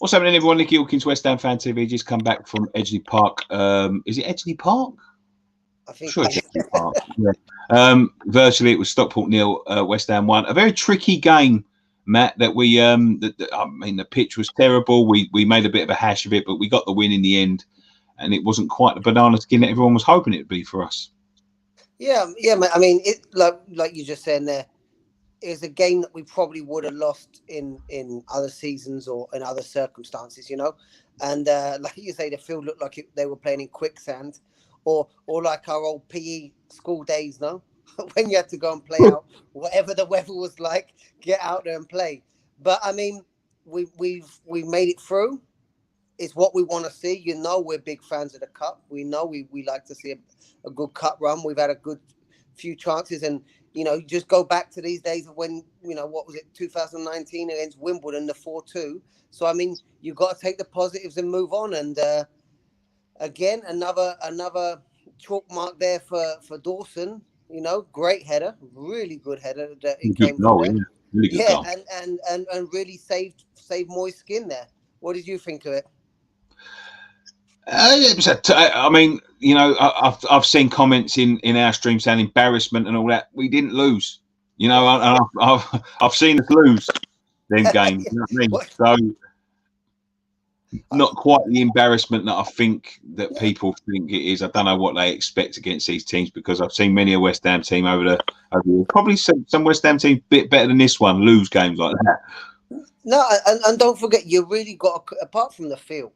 What's happening, everyone? Nicky Hawkins, West Ham Fan TV. Just come back from Edgeley Park. Is it Edgeley Park? I I'm think sure it it's is. Edgeley Park. Yeah. Virtually, it was Stockport 0, West Ham 1. A very tricky game, Matt. That we, I mean, the pitch was terrible. We made a bit of a hash of it, but we got the win in the end, and it wasn't quite the banana skin that everyone was hoping it would be for us. Yeah, mate. I mean, it like you just said there. It was a game that we probably would have lost in other seasons or in other circumstances, And like you say, the field looked like they were playing in quicksand, or like our old PE school days, no, when you had to go and play out whatever the weather was like, get out there and play. But I mean, we've made it through. It's what we want to see. We're big fans of the cup. We know we like to see a good cup run. We've had a good few chances, and you just go back to these days of when what was it, 2019 against Wimbledon, the 4-2. So I mean, you've got to take the positives and move on. And again, another chalk mark there for Dawson. Great header, really good header that it Good came from goal, there. yeah. Really good Yeah, goal. and really saved Moy's skin there. What did you think of it? It was I mean, I've seen comments in our stream saying embarrassment and all that. We didn't lose, and I've seen us lose them games. You know what I mean? So not quite the embarrassment that I think that people think it is. I don't know what they expect against these teams, because I've seen many a West Ham team over the years, probably some West Ham team a bit better than this one, lose games like that. No, and don't forget, you really got apart from the field.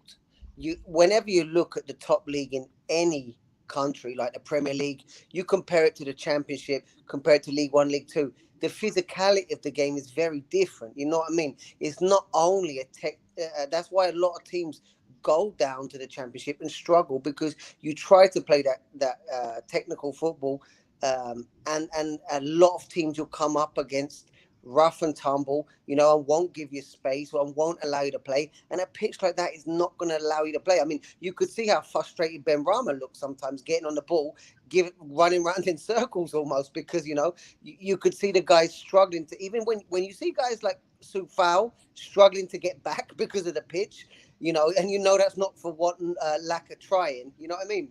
Whenever you look at the top league in any country, like the Premier League, you compare it to the Championship, compare it to League One, League Two. The physicality of the game is very different. You know what I mean? It's not only a tech. That's why a lot of teams go down to the Championship and struggle, because you try to play that technical football, and a lot of teams you'll come up against rough and tumble, and won't give you space and won't allow you to play. And a pitch like that is not going to allow you to play. I mean, you could see how frustrated Ben Rama looks sometimes getting on the ball, running around in circles almost, because, you could see the guys struggling to, even when you see guys like Sufal struggling to get back because of the pitch, and that's not for what lack of trying, you know what I mean?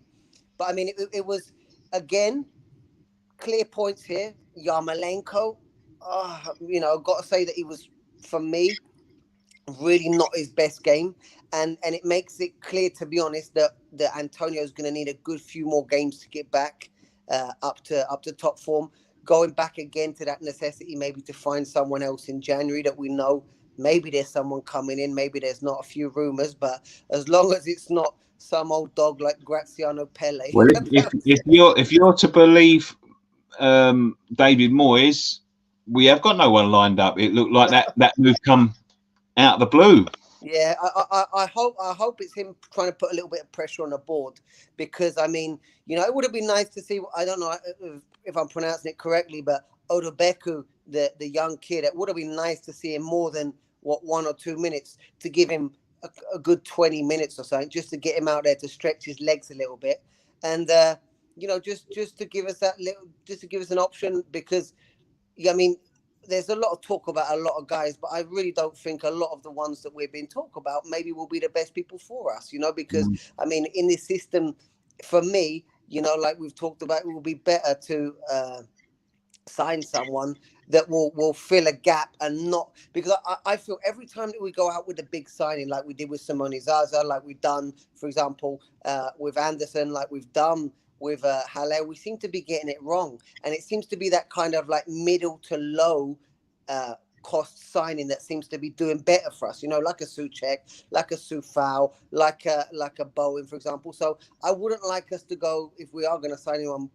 But I mean, it was, again, clear points here. Yarmolenko, got to say that he was, for me, really not his best game, and it makes it clear, to be honest, that Antonio is going to need a good few more games to get back up to top form. Going back again to that necessity, maybe to find someone else in January that we know. Maybe there's someone coming in. Maybe there's not, a few rumours, but as long as it's not some old dog like Graziano Pelle. Well, if you're to believe David Moyes, we have got no one lined up. It looked like that move come out of the blue. Yeah, I hope it's him trying to put a little bit of pressure on the board, because I mean, it would have been nice to see. I don't know if I'm pronouncing it correctly, but Odobeku, the young kid, it would have been nice to see him more than 1 or 2 minutes, to give him a good 20 minutes or something, just to get him out there to stretch his legs a little bit, and just to give us just to give us an option, because I mean, there's a lot of talk about a lot of guys, but I really don't think a lot of the ones that we've been talking about maybe will be the best people for us, because I mean, in this system, for me, like we've talked about, it will be better to sign someone that will fill a gap, and not, because I feel every time that we go out with a big signing, like we did with Simone Zaza, like we've done, for example, with Anderson, like we've done with Halle, we seem to be getting it wrong. And it seems to be that kind of like middle to low cost signing that seems to be doing better for us, like a Souček, like a Sufal, like a Bowen, for example. So I wouldn't like us to go, if we are going to sign anyone,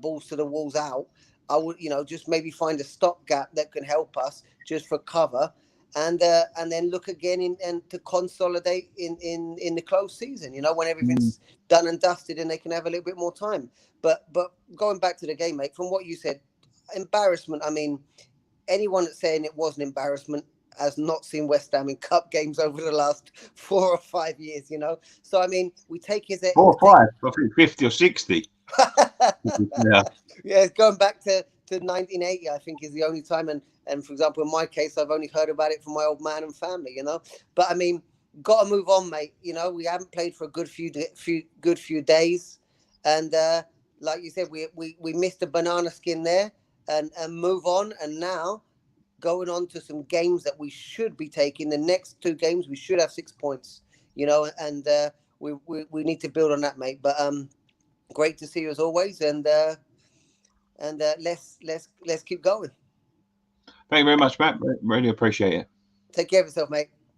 balls to the walls out. I would, just maybe find a stopgap that can help us just for cover, and then look again and to consolidate in the close season, when everything's done and dusted and they can have a little bit more time. But going back to the game, mate, from what you said, embarrassment. I mean, anyone that's saying it was an embarrassment has not seen West Ham in cup games over the last 4 or 5 years, So I mean, we take his 4 or 5, I think 50 or 60. Yeah, going back to 1980, I think, is the only time, and And for example, in my case, I've only heard about it from my old man and family, you know. But I mean, got to move on, mate. You know, we haven't played for a good few days, and like you said, we missed a banana skin there, and move on. And now going on to some games that we should be taking. The next 2 games, we should have 6 points, you know, and we need to build on that, mate. But great to see you as always, and let's keep going. Thank you very much, Matt. Really appreciate it. Take care of yourself, mate.